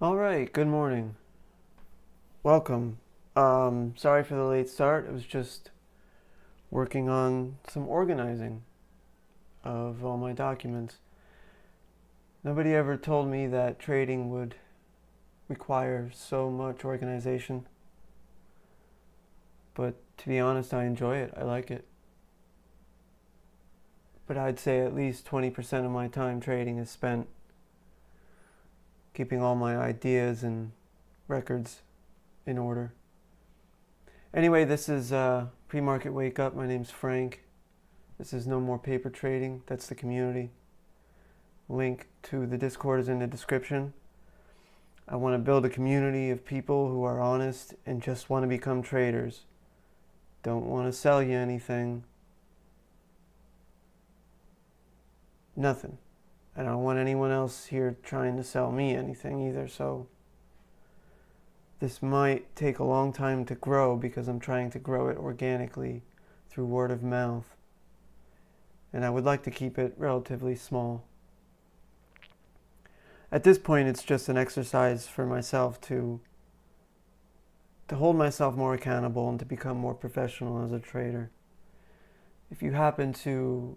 All right, good morning. Welcome. Sorry for the late start. I was just working on some organizing of all my documents. Nobody ever told me that trading would require so much organization. But to be honest, I enjoy it. I like it. But I'd say at least 20% of my time trading is spent keeping all my ideas and records in order. Anyway, this is Premarket Wake Up. My name's Frank. This is No More Paper Trading. That's the community. Link to the Discord is in the description. I want to build a community of people who are honest and just want to become traders. Don't want to sell you anything. Nothing. I don't want anyone else here trying to sell me anything either, so this might take a long time to grow because I'm trying to grow it organically through word of mouth. And I would like to keep it relatively small. At this point, it's just an exercise for myself to hold myself more accountable and to become more professional as a trader. If you happen to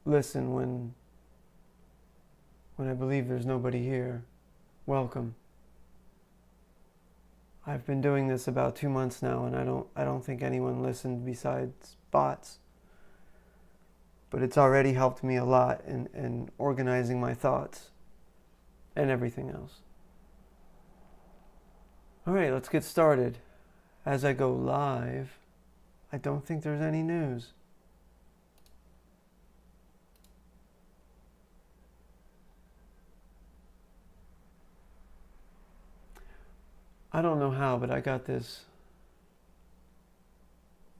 listen when I believe there's nobody here, welcome. I've been doing this about 2 months now, and I don't think anyone listened besides bots. But it's already helped me a lot in organizing my thoughts and everything else. All right, let's get started. As I go live, I don't think there's any news. I don't know how, but I got this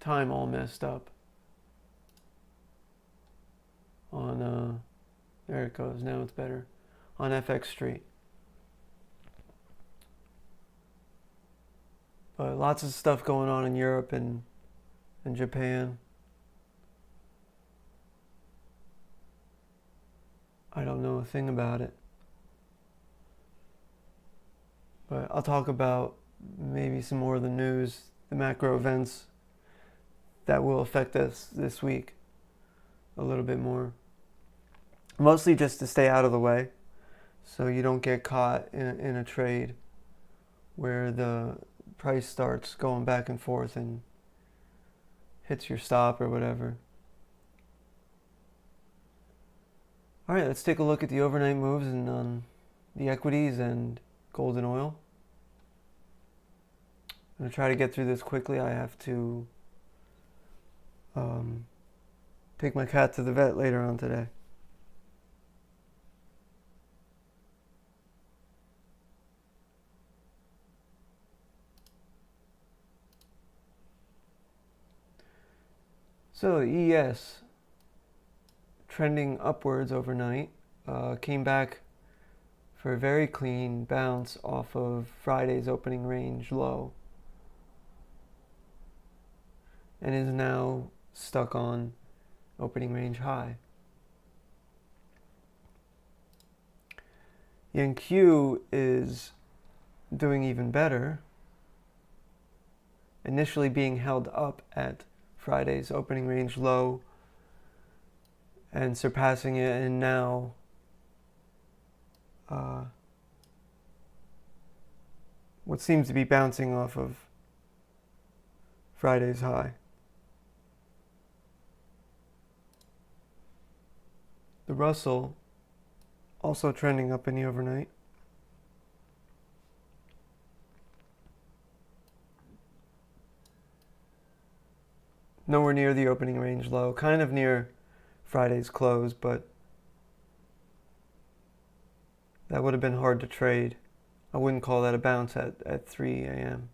time all messed up on, there it goes, now it's better, on FX Street. But lots of stuff going on in Europe and Japan. I don't know a thing about it. But I'll talk about maybe some more of the news, the macro events that will affect us this week a little bit more. Mostly just to stay out of the way so you don't get caught in a trade where the price starts going back and forth and hits your stop or whatever. All right, let's take a look at the overnight moves on the equities and gold and oil. I'm going to try to get through this quickly. I have to take my cat to the vet later on today. So ES trending upwards overnight, came back for a very clean bounce off of Friday's opening range low and is now stuck on opening range high. Yen Q is doing even better, initially being held up at Friday's opening range low and surpassing it, and now what seems to be bouncing off of Friday's high. The Russell also trending up in the overnight. Nowhere near the opening range low, kind of near Friday's close, but that would have been hard to trade. I wouldn't call that a bounce at 3 a.m.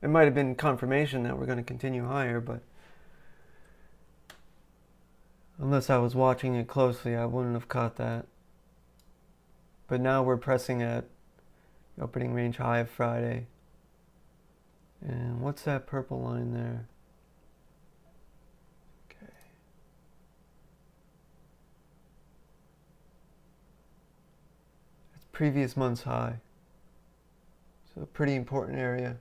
It might have been confirmation that we're going to continue higher, but unless I was watching it closely, I wouldn't have caught that. But now we're pressing at the opening range high of Friday. And what's that purple line there? Okay. previous month's high. So a pretty important area.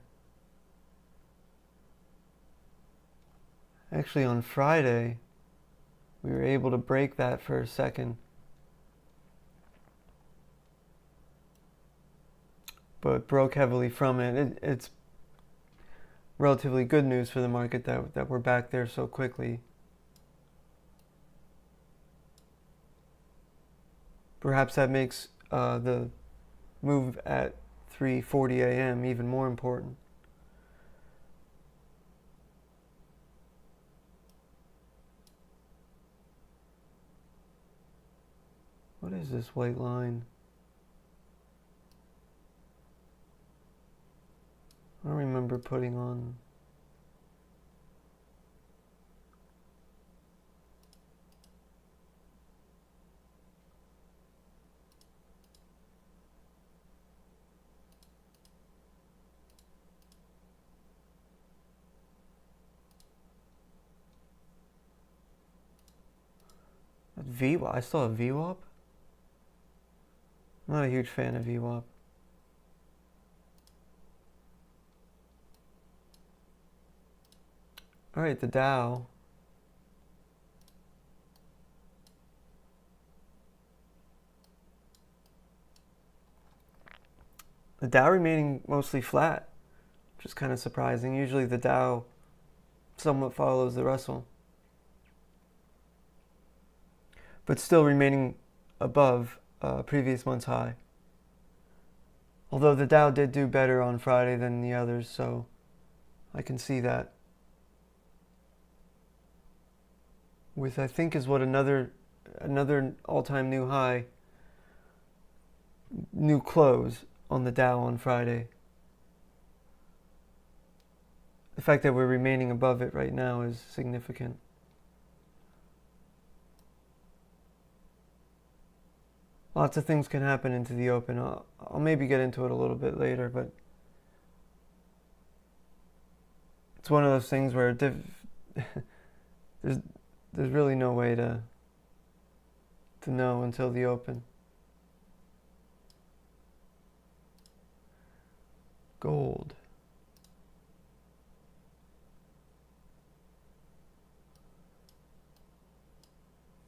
Actually, on Friday, we were able to break that for a second. But broke heavily from it. It's relatively good news for the market that we're back there so quickly. Perhaps that makes the move at 3:40 a.m. even more important. What is this white line? I don't remember putting on. VWAP. I still have VWAP. I'm not a huge fan of VWAP. All right, the Dow. The Dow remaining mostly flat, which is kind of surprising. Usually the Dow somewhat follows the Russell, but still remaining above previous month's high. Although the Dow did do better on Friday than the others, so I can see that. With, I think, is what another all-time new high, new close on the Dow on Friday. The fact that we're remaining above it right now is significant. Lots of things can happen into the open. I'll maybe get into it a little bit later, but it's one of those things where there's really no way to know until the open. Gold.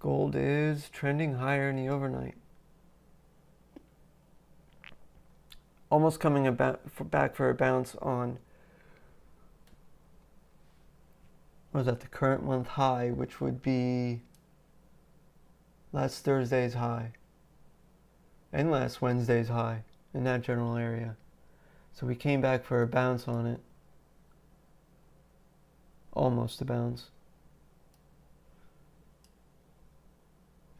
Gold is trending higher in the overnight. Almost coming back for a bounce on, what was that, the current month high, which would be last Thursday's high and last Wednesday's high in that general area. So we came back for a bounce on it. Almost a bounce.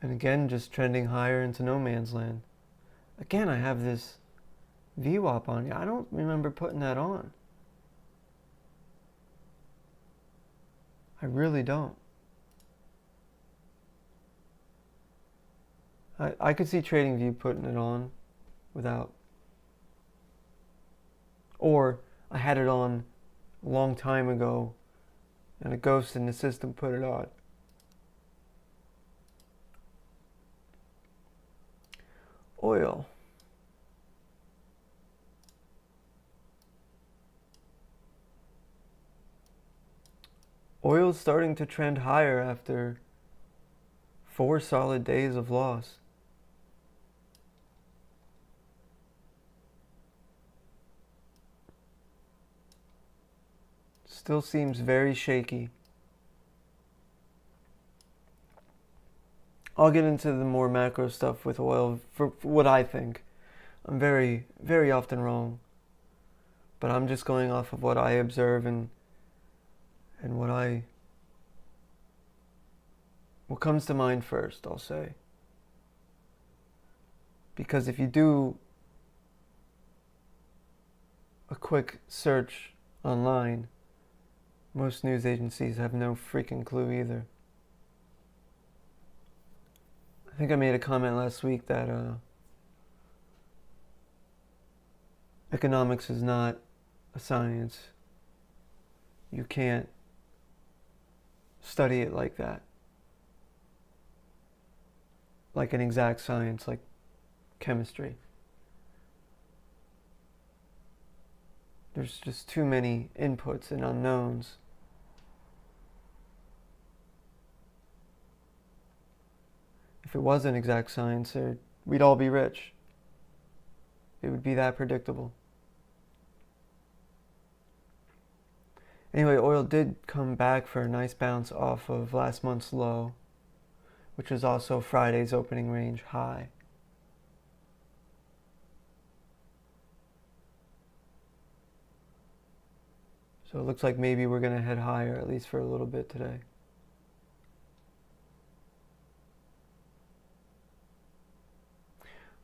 And again, just trending higher into no man's land. Again, I have this VWAP on. I don't remember putting that on. I really don't. I could see TradingView putting it on without. Or I had it on a long time ago and a ghost in the system put it on. Oil. Oil's starting to trend higher after 4 solid days of loss. Still seems very shaky. I'll get into the more macro stuff with oil for what I think. I'm very, very often wrong. But I'm just going off of what I observe and what comes to mind first, I'll say. Because if you do a quick search online, most news agencies have no freaking clue either. I think I made a comment last week that economics is not a science. You can't study it like that. Like an exact science, like chemistry. There's just too many inputs and unknowns. If it was an exact science, we'd all be rich. It would be that predictable. Anyway, oil did come back for a nice bounce off of last month's low, which was also Friday's opening range high. So it looks like maybe we're going to head higher, at least for a little bit today.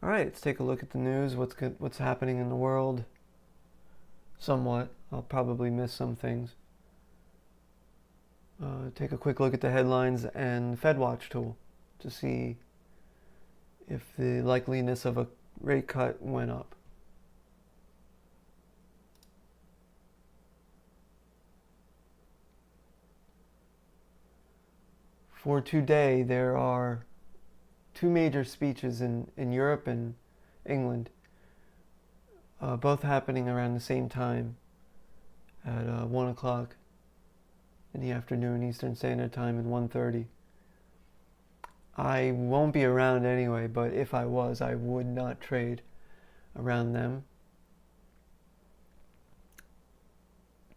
All right, let's take a look at the news, what's happening in the world. Somewhat. I'll probably miss some things. Take a quick look at the headlines and FedWatch tool to see if the likeliness of a rate cut went up. For today, there are two major speeches in Europe and England, both happening around the same time at 1 o'clock in the afternoon Eastern Standard Time and 1:30. I won't be around anyway, but if I was, I would not trade around them.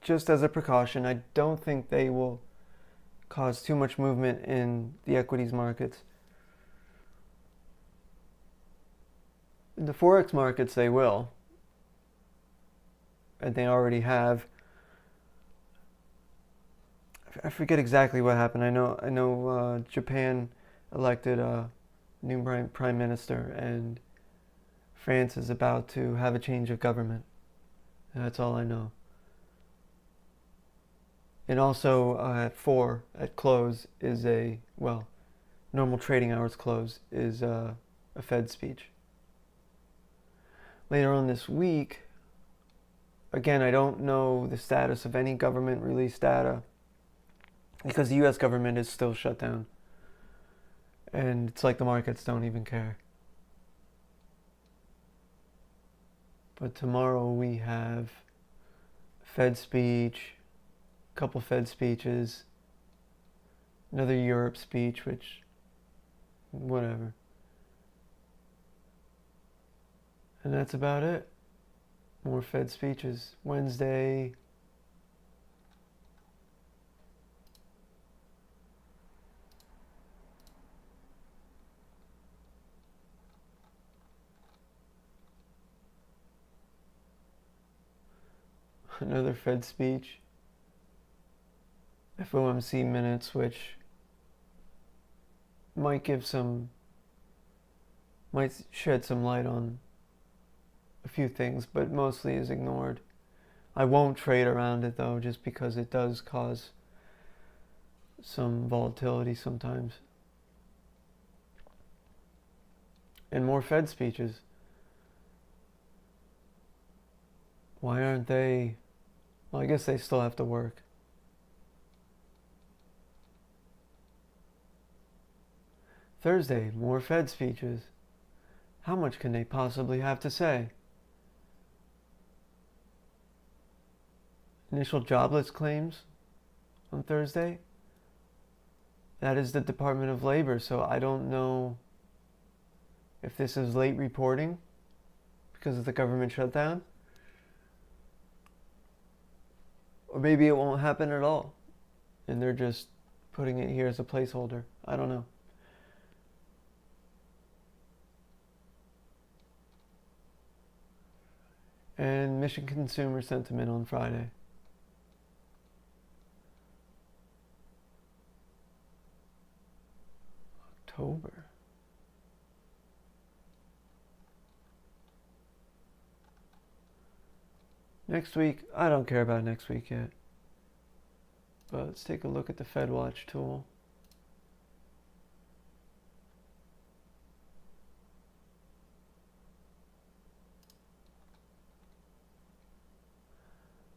Just as a precaution, I don't think they will cause too much movement in the equities markets. In the Forex markets, they will. And they already have. I forget exactly what happened. I know Japan elected a new prime minister, and France is about to have a change of government. That's all I know. And also at 4 at close is normal trading hours close is a Fed speech. Later on this week, again, I don't know the status of any government released data because the US government is still shut down. And it's like the markets don't even care. But tomorrow we have Fed speech, a couple Fed speeches, another Europe speech, which, whatever. And that's about it. More Fed speeches. Wednesday. Another Fed speech. FOMC minutes, which might shed some light on a few things, but mostly is ignored. I won't trade around it though, just because it does cause some volatility sometimes. And more Fed speeches. Why aren't they? Well, I guess they still have to work. Thursday, more Fed speeches. How much can they possibly have to say? Initial jobless claims on Thursday. That is the Department of Labor, so I don't know if this is late reporting because of the government shutdown. Or maybe it won't happen at all, and they're just putting it here as a placeholder. I don't know. And Michigan consumer sentiment on Friday. October. Next week, I don't care about next week yet. But let's take a look at the FedWatch tool.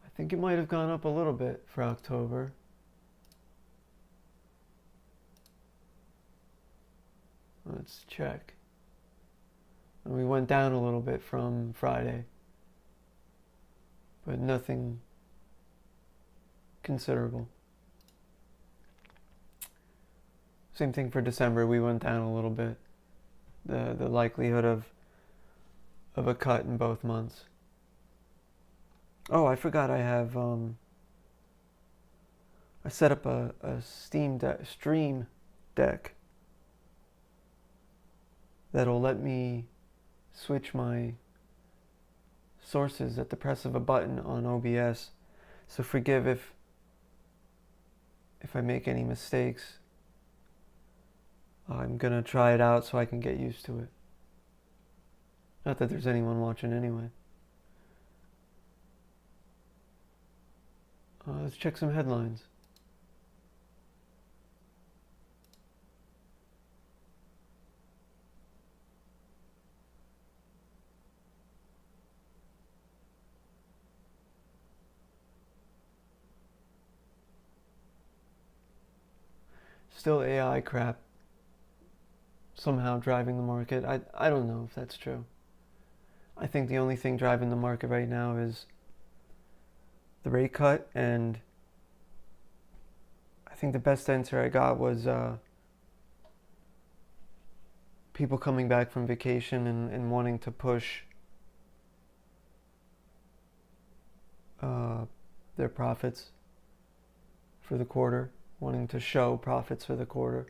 I think it might have gone up a little bit for October. Let's check. And we went down a little bit from Friday. but nothing considerable. Same thing for December. We went down a little bit. The likelihood of a cut in both months. Oh, I forgot I have I set up a stream deck that'll let me switch my sources at the press of a button on OBS. So forgive if I make any mistakes. I'm gonna try it out so I can get used to it. Not that there's anyone watching anyway. Let's check some headlines. Still AI crap somehow driving the market. I don't know if that's true. I think the only thing driving the market right now is the rate cut, and I think the best answer I got was people coming back from vacation and wanting to push their profits for the quarter, wanting to show profits for the quarter.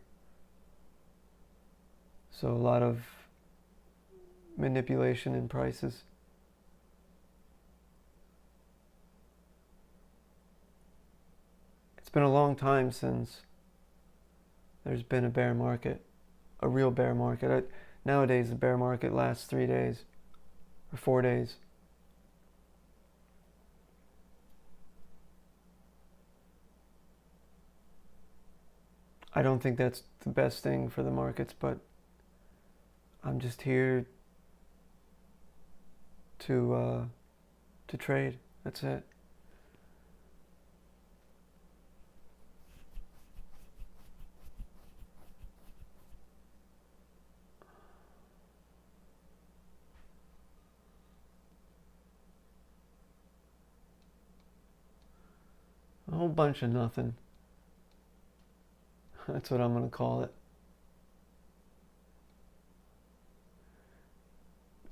So a lot of manipulation in prices. It's been a long time since there's been a bear market, a real bear market. Nowadays, the bear market lasts 3 days or 4 days. I don't think that's the best thing for the markets, but I'm just here to trade. That's it. A whole bunch of nothing. That's what I'm going to call it.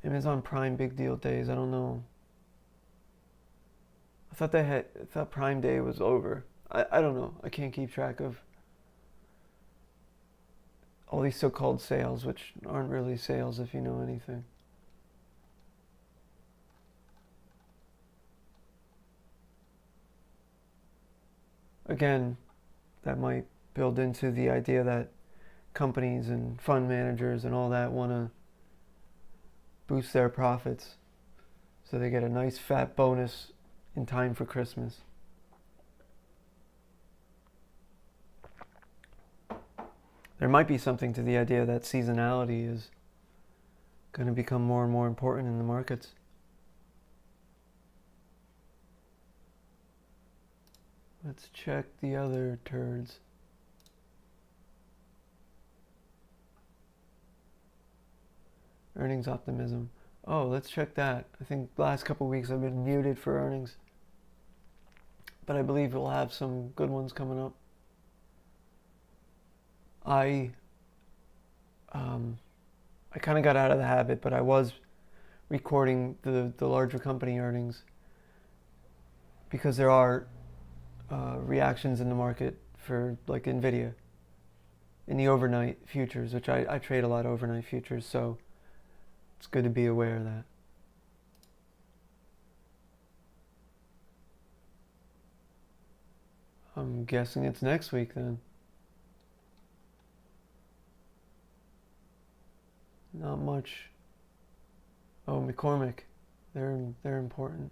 Amazon Prime big deal days. I don't know. I thought Prime Day was over. I don't know. I can't keep track of all these so-called sales, which aren't really sales if you know anything. Again, that might build into the idea that companies and fund managers and all that want to boost their profits so they get a nice fat bonus in time for Christmas. There might be something to the idea that seasonality is going to become more and more important in the markets. Let's check the other turds. Earnings optimism. Oh, let's check that. I think the last couple of weeks I've been muted for earnings, but I believe we'll have some good ones coming up. I kind of got out of the habit, but I was recording the larger company earnings because there are reactions in the market for like Nvidia in the overnight futures, which I trade a lot of overnight futures, so it's good to be aware of that. I'm guessing it's next week then. Not much. Oh, McCormick. They're important.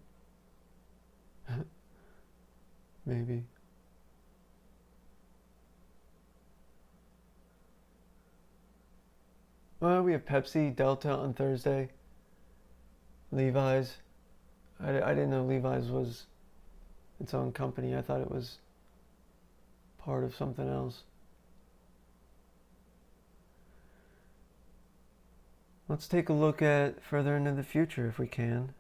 Maybe. Well, we have Pepsi, Delta on Thursday. Levi's. I didn't know Levi's was its own company. I thought it was part of something else. Let's take a look at further into the future if we can.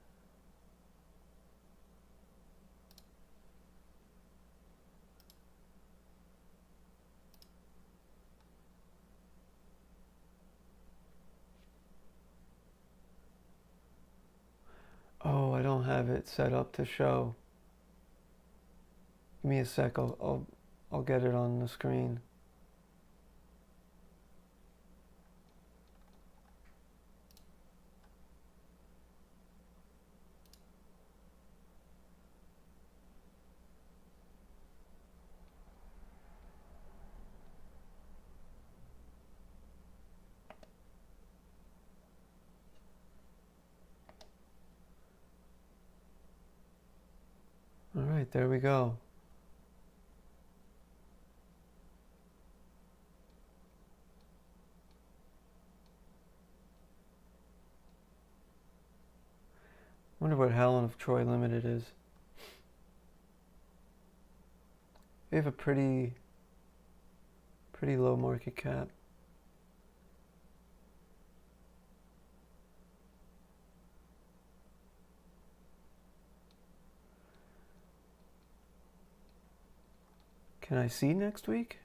don't have it set up to show. Give me a sec, I'll get it on the screen. All right, there we go. Wonder what Helen of Troy Limited is. They have a pretty low market cap. Can I see next week?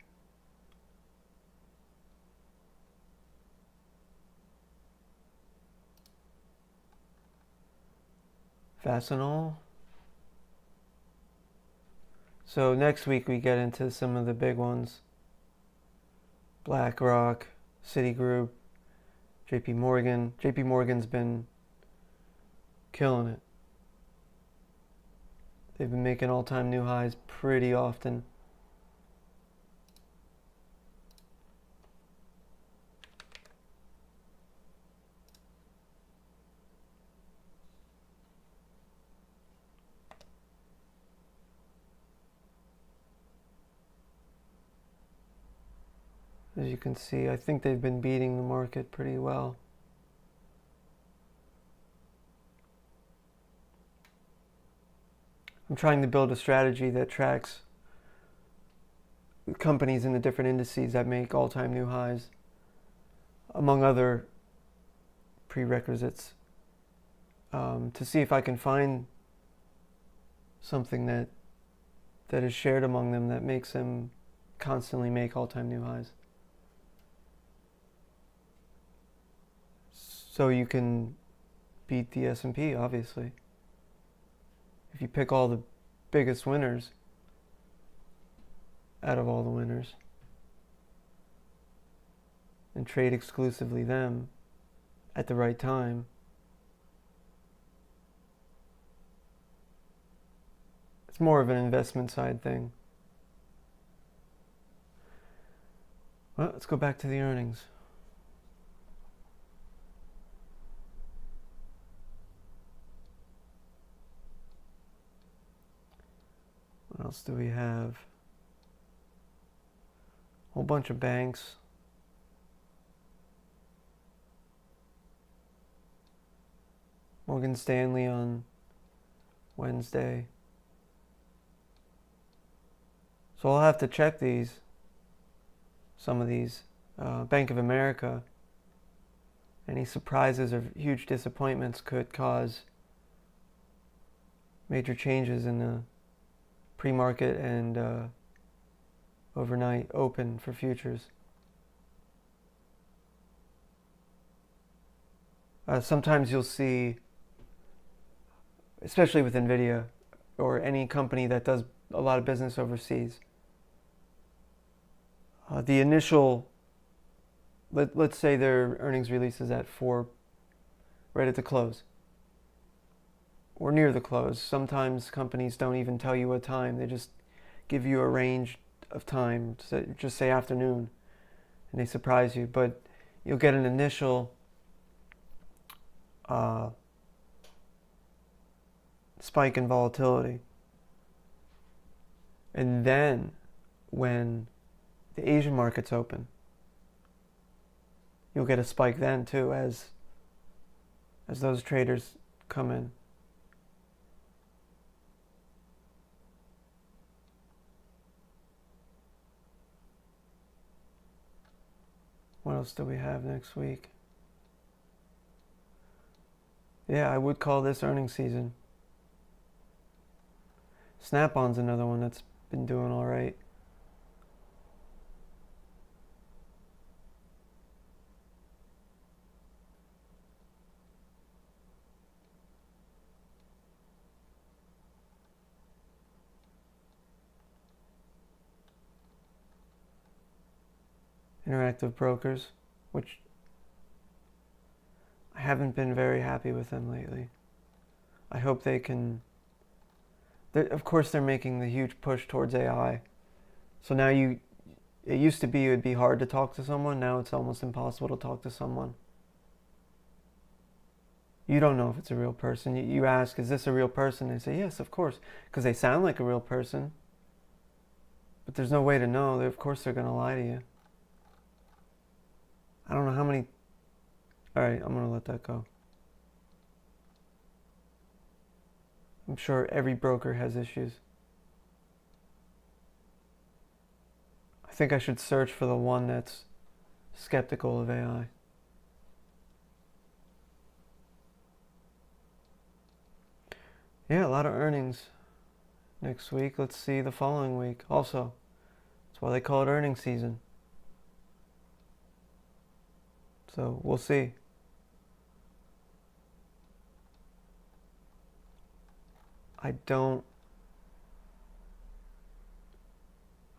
Fastenal. So next week we get into some of the big ones. BlackRock, Citigroup, JP Morgan. JP Morgan's been killing it. They've been making all-time new highs pretty often. As you can see, I think they've been beating the market pretty well. I'm trying to build a strategy that tracks companies in the different indices that make all-time new highs, among other prerequisites, to see if I can find something that is shared among them that makes them constantly make all-time new highs. So you can beat the S&P, obviously. If you pick all the biggest winners out of all the winners and trade exclusively them at the right time, it's more of an investment side thing. Well, let's go back to the earnings. What else do we have? A whole bunch of banks. Morgan Stanley on Wednesday. So I'll have to check these. Some of these. Bank of America. Any surprises or huge disappointments could cause major changes in the pre-market and overnight open for futures. Sometimes you'll see, especially with NVIDIA or any company that does a lot of business overseas, the initial, let's say their earnings release is at 4, right at the close, or near the close. Sometimes companies don't even tell you what time. They just give you a range of time, just say afternoon, and they surprise you. But you'll get an initial spike in volatility. And then when the Asian markets open, you'll get a spike then too, as those traders come in. What else do we have next week? Yeah, I would call this earnings season. Snap-on's another one that's been doing all right. Interactive Brokers, which I haven't been very happy with them lately. I hope they can... Of course, they're making the huge push towards AI. So now it used to be it would be hard to talk to someone. Now it's almost impossible to talk to someone. You don't know if it's a real person. You ask, is this a real person? They say, yes, of course, because they sound like a real person. But there's no way to know. Of course they're going to lie to you. I don't know how many... Alright, I'm going to let that go. I'm sure every broker has issues. I think I should search for the one that's skeptical of AI. Yeah, a lot of earnings next week. Let's see the following week. Also, that's why they call it earnings season. So we'll see. I don't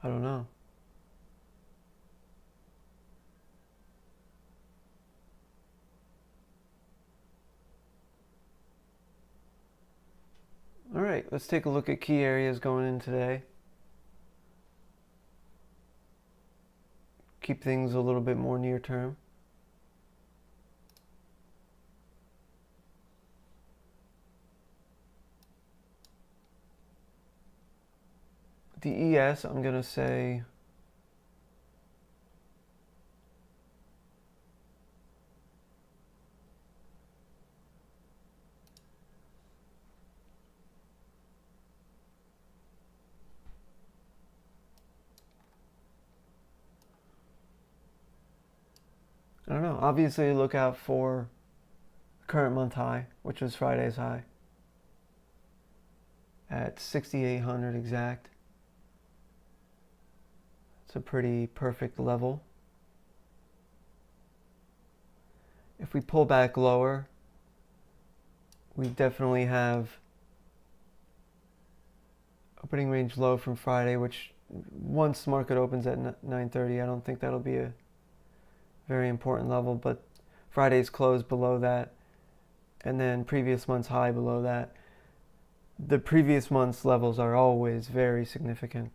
know. All right, let's take a look at key areas going in today. Keep things a little bit more near term. The ES, I'm going to say I don't know. Obviously, look out for current month high, which was Friday's high at 6,800 exact. It's a pretty perfect level. If we pull back lower, we definitely have opening range low from Friday, which once market opens at 9:30, I don't think that'll be a very important level, but Friday's close below that, and then previous month's high below that. The previous month's levels are always very significant.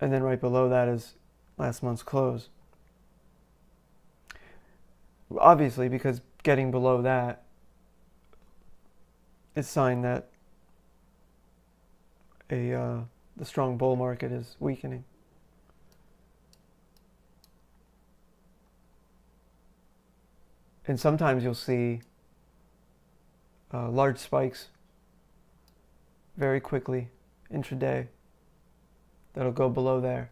And then right below that is last month's close. Obviously, because getting below that is a sign that the strong bull market is weakening. And sometimes you'll see large spikes very quickly intraday that'll go below there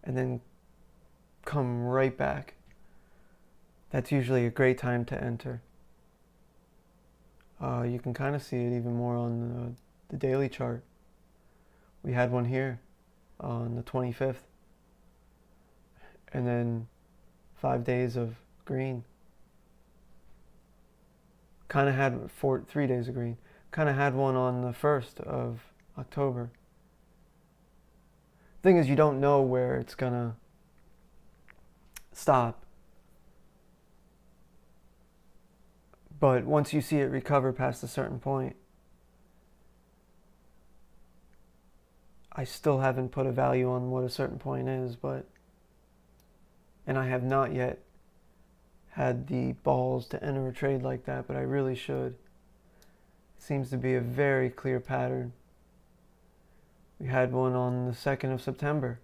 and then come right back. That's usually a great time to enter. You can kind of see it even more on the daily chart. We had one here on the 25th, and then 5 days of green. Kind of had 3 days of green. Kind of had one on the 1st of October. Thing is, you don't know where it's gonna stop. But once you see it recover past a certain point, I still haven't put a value on what a certain point is, and I have not yet had the balls to enter a trade like that, but I really should. It seems to be a very clear pattern. We had one on the 2nd of September.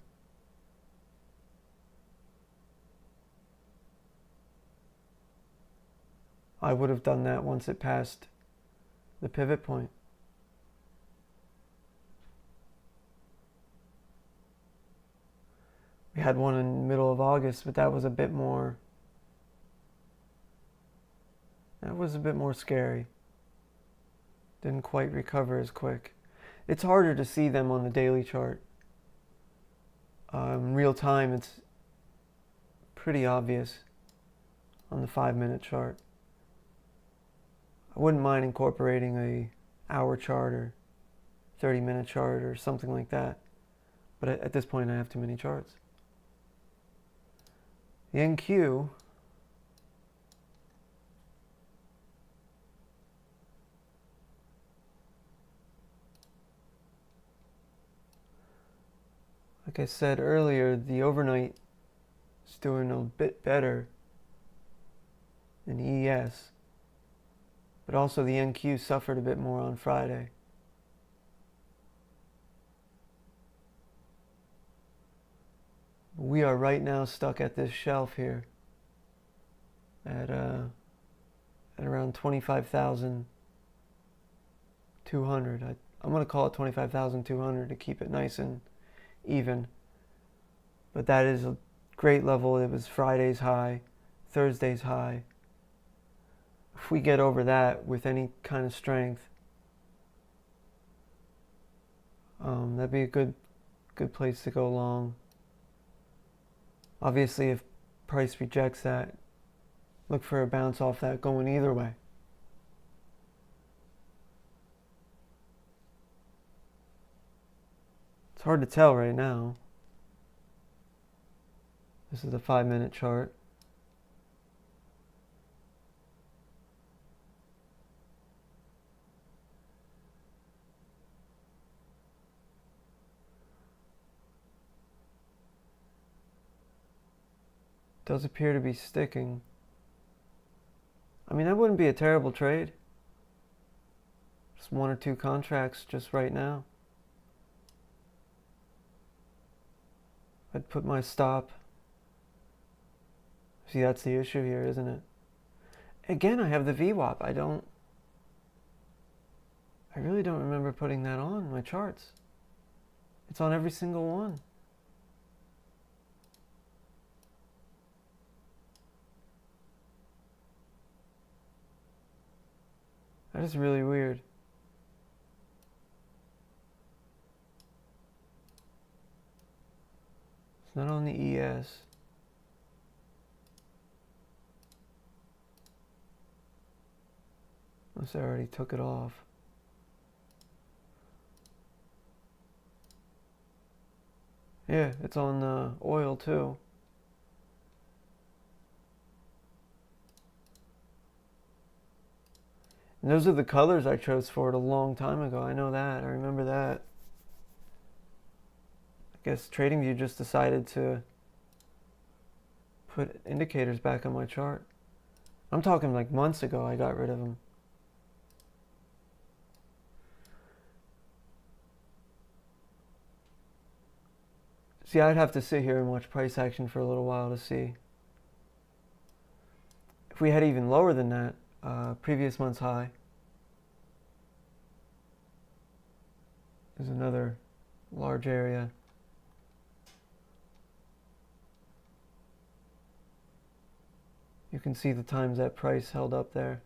I would have done that once it passed the pivot point. We had one in the middle of August, but that was a bit more scary. Didn't quite recover as quick. It's harder to see them on the daily chart. In real time, it's pretty obvious on the 5-minute chart. I wouldn't mind incorporating a hour chart or 30-minute chart or something like that. But at this point, I have too many charts. The NQ like I said earlier, the overnight is doing a bit better than ES, but also the NQ suffered a bit more on Friday. We are right now stuck at this shelf here at around 25,200. I'm going to call it 25,200 to keep it nice and even. But that is a great level. It was Friday's high, Thursday's high. If we get over that with any kind of strength, that'd be a good place to go long. Obviously, if price rejects that, look for a bounce off that going either way. It's hard to tell right now. This is the 5-minute chart. Does appear to be sticking. I mean, that wouldn't be a terrible trade. Just 1 or 2 contracts just right now. I'd put my stop. See, that's the issue here, isn't it? Again, I have the VWAP. I really don't remember putting that on my charts. It's on every single one. That is really weird. It's not on the ES. Unless I already took it off. Yeah, it's on oil too. And those are the colors I chose for it a long time ago. I know that. I remember that. I guess TradingView just decided to put indicators back on my chart. I'm talking like months ago I got rid of them. See, I'd have to sit here and watch price action for a little while to see. If we had even lower than that, previous month's high. There's another large area. You can see the times that price held up there.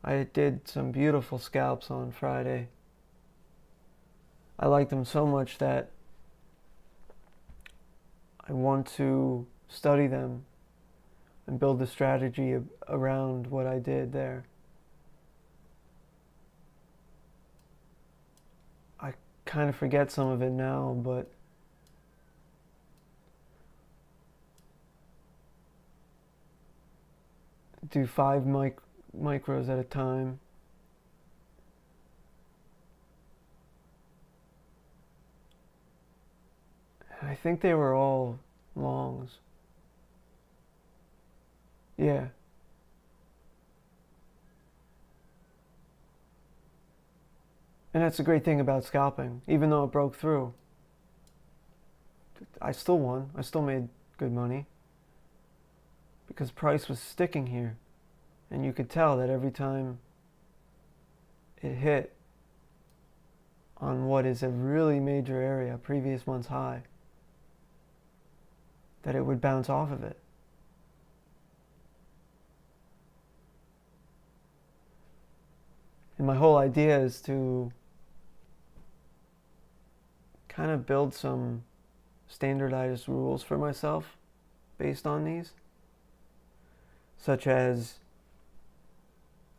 I did some beautiful scalps on Friday. I liked them so much that I want to study them and build a strategy around what I did there. I kind of forget some of it now, but do 5 micros at a time. I think they were all longs. Yeah. And that's the great thing about scalping. Even though it broke through, I still won. I still made good money. Because price was sticking here. And you could tell that every time it hit on what is a really major area, previous month's high, that it would bounce off of it. And my whole idea is to kind of build some standardized rules for myself based on these, such as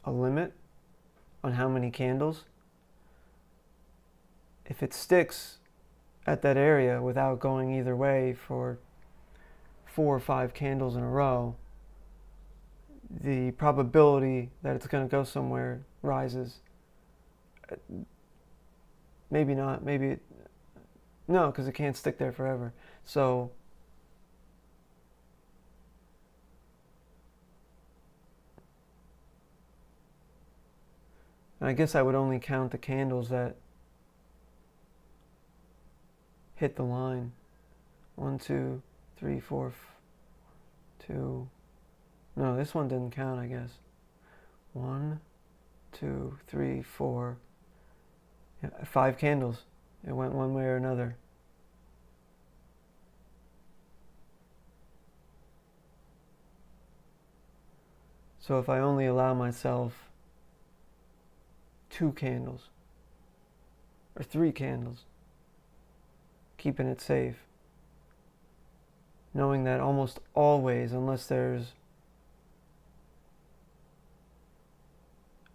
a limit on how many candles. If it sticks at that area without going either way for 4 or 5 candles in a row, the probability that it's going to go somewhere rises. Maybe not, no, because it can't stick there forever. So I guess I would only count the candles that hit the line. 1, 2, 3, 4, 2. No, this one didn't count, I guess. 1, 2, 3, 4. Yeah, 5 candles. It went one way or another. So if I only allow myself 2 candles or 3 candles, keeping it safe, knowing that almost always, unless there's,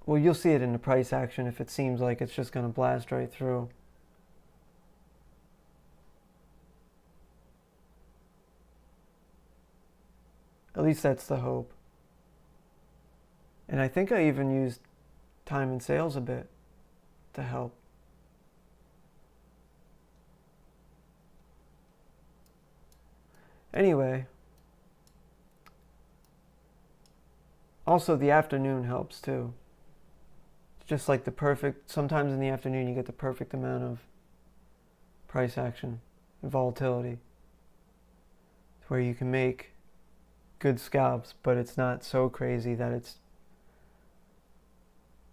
well, you'll see it in the price action if it seems like it's just going to blast right through. At least that's the hope. And I think I even used time and sales a bit to help. Anyway, also the afternoon helps too. It's just like the perfect, sometimes in the afternoon you get the perfect amount of price action and volatility where you can make good scalps, but it's not so crazy that it's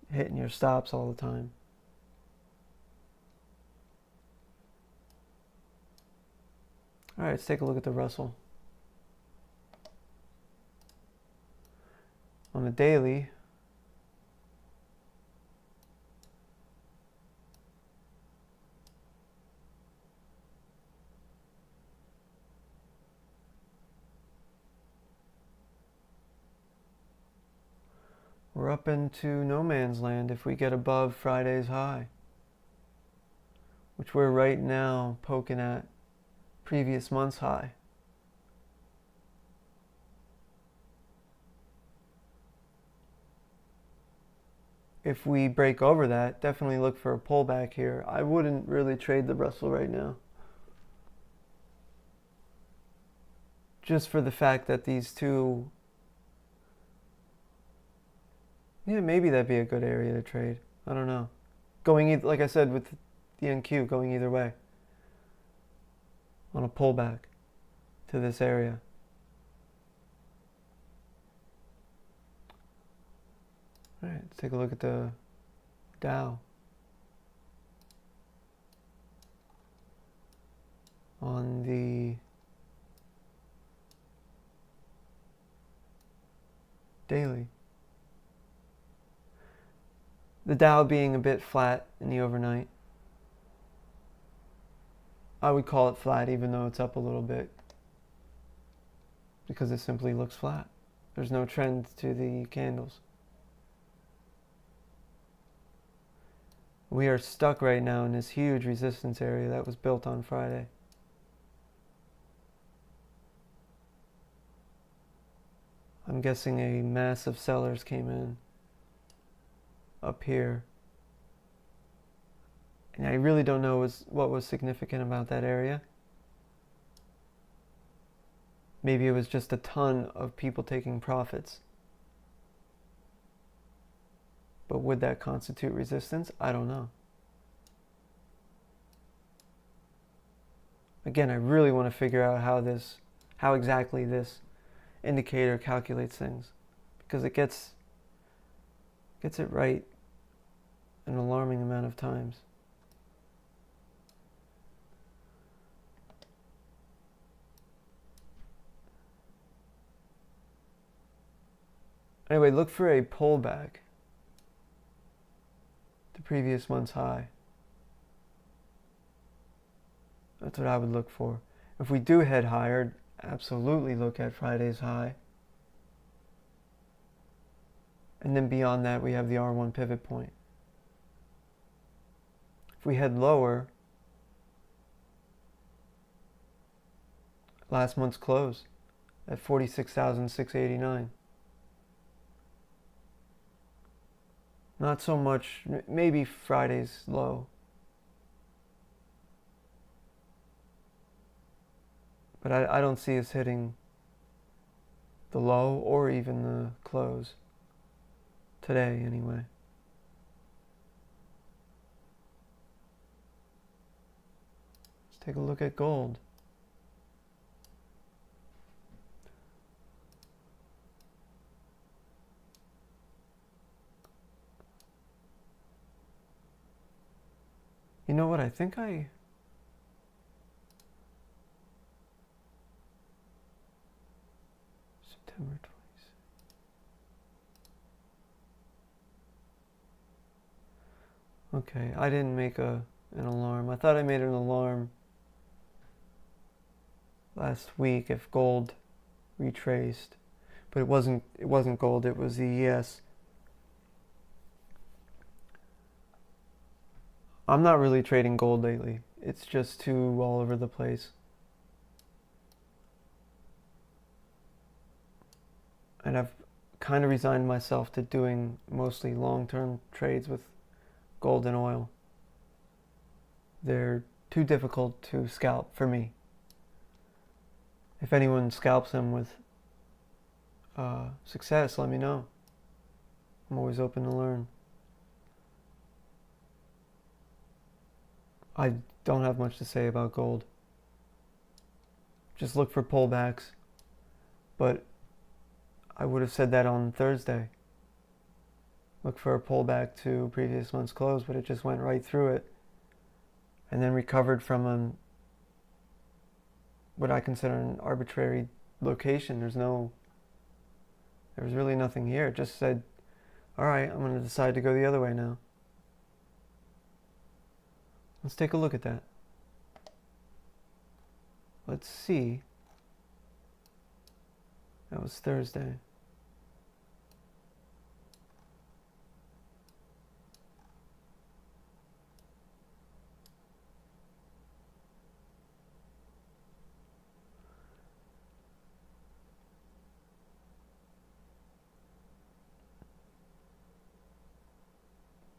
hitting your stops all the time. All right, let's take a look at the Russell. On the daily, we're up into no man's land if we get above Friday's high, which we're right now poking at previous month's high. If we break over that, definitely look for a pullback here. I wouldn't really trade the Russell right now, just for the fact that these two, yeah, maybe that'd be a good area to trade. I don't know. Going, like I said, with the NQ, going either way on a pullback to this area. All right, let's take a look at the Dow. On the daily, the Dow being a bit flat in the overnight. I would call it flat even though it's up a little bit, because it simply looks flat. There's no trend to the candles. We are stuck right now in this huge resistance area that was built on Friday. I'm guessing a mass of sellers came in up here. And I really don't know what was significant about that area. Maybe it was just a ton of people taking profits. But would that constitute resistance? I don't know. Again, I really want to figure out how exactly this indicator calculates things, because it gets it right an alarming amount of times. Anyway, look for a pullback to previous month's high. That's what I would look for. If we do head higher, absolutely look at Friday's high. And then beyond that, we have the R1 pivot point. If we head lower, last month's close, at 46,689. Not so much, maybe Friday's low. But I don't see us hitting the low or even the close today anyway. Let's take a look at gold. You know what, I think September 26th. Okay, I didn't make an alarm. I thought I made an alarm last week if gold retraced, but it wasn't gold, it was the ES. I'm not really trading gold lately. It's just too all over the place. And I've kind of resigned myself to doing mostly long-term trades with gold and oil. They're too difficult to scalp for me. If anyone scalps them with success, let me know. I'm always open to learn. I don't have much to say about gold. Just look for pullbacks. But I would have said that on Thursday. Look for a pullback to previous month's close, but it just went right through it. And then recovered from what I consider an arbitrary location. There was really nothing here. It just said, all right, I'm going to decide to go the other way now. Let's take a look at that. Let's see. That was Thursday.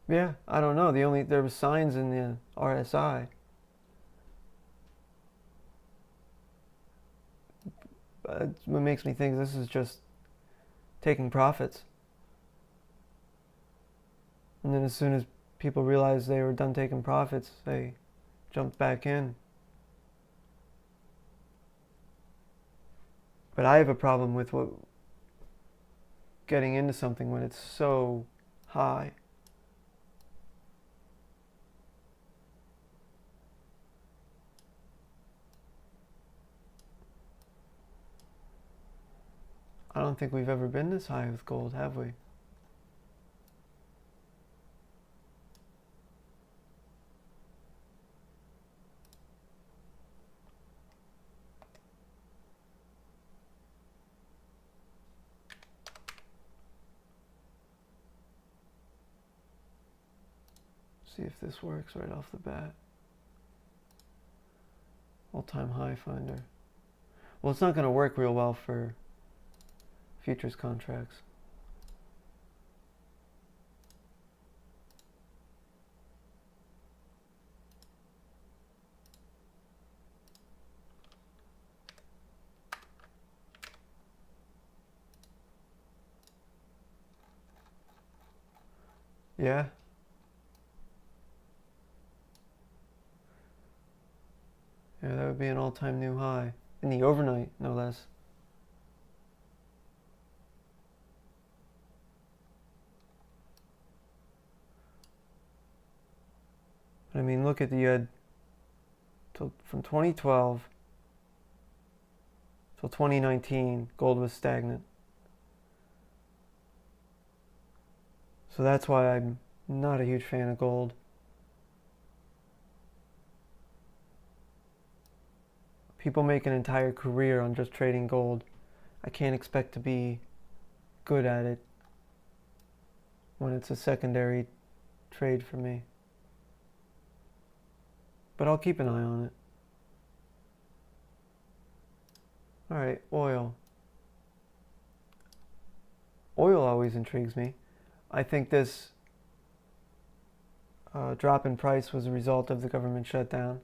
Yeah, I don't know. There was signs in the RSI. But what makes me think this is just taking profits. And then as soon as people realized they were done taking profits, they jumped back in. But I have a problem with getting into something when it's so high. I don't think we've ever been this high with gold, have we? See if this works right off the bat. All-time high finder. Well, it's not going to work real well for futures contracts. Yeah. Yeah, that would be an all-time new high. In the overnight, no less. I mean, look at you had from 2012 till 2019, gold was stagnant. So that's why I'm not a huge fan of gold. People make an entire career on just trading gold. I can't expect to be good at it when it's a secondary trade for me. But I'll keep an eye on it. Alright, oil. Oil always intrigues me. I think this drop in price was a result of the government shutdown.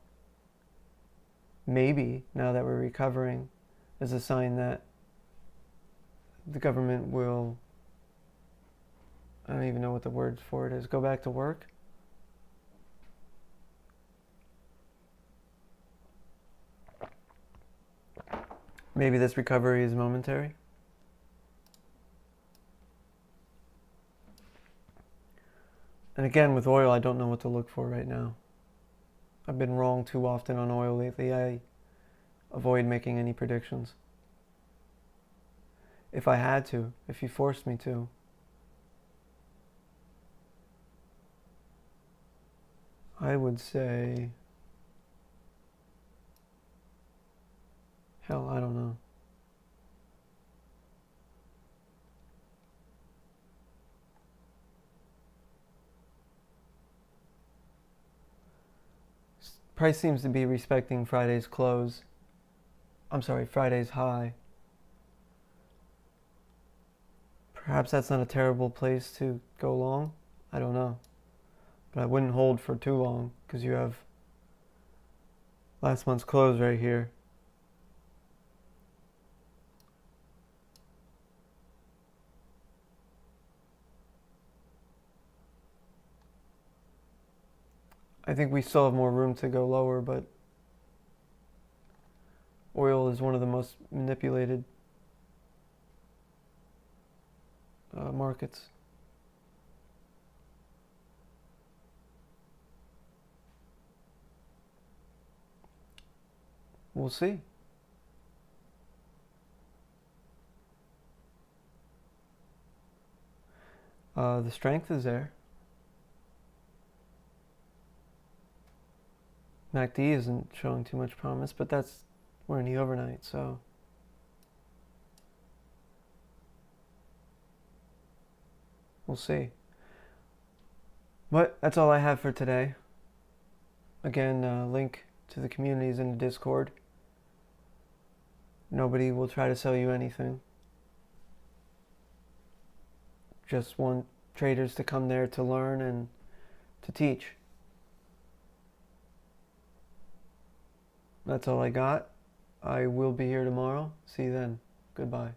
Maybe, now that we're recovering, is a sign that the government will, I don't even know what the word for it is, go back to work? Maybe this recovery is momentary. And again, with oil, I don't know what to look for right now. I've been wrong too often on oil lately. I avoid making any predictions. If I had to, if you forced me to, I would say, hell, I don't know. Price seems to be respecting Friday's close. I'm sorry, Friday's high. Perhaps that's not a terrible place to go long. I don't know. But I wouldn't hold for too long because you have last month's close right here. I think we still have more room to go lower, but oil is one of the most manipulated markets. We'll see. The strength is there. MACD isn't showing too much promise, but we're in the overnight, so we'll see. But that's all I have for today. Again, link to the communities in the Discord. Nobody will try to sell you anything. Just want traders to come there to learn and to teach. That's all I got. I will be here tomorrow. See you then. Goodbye.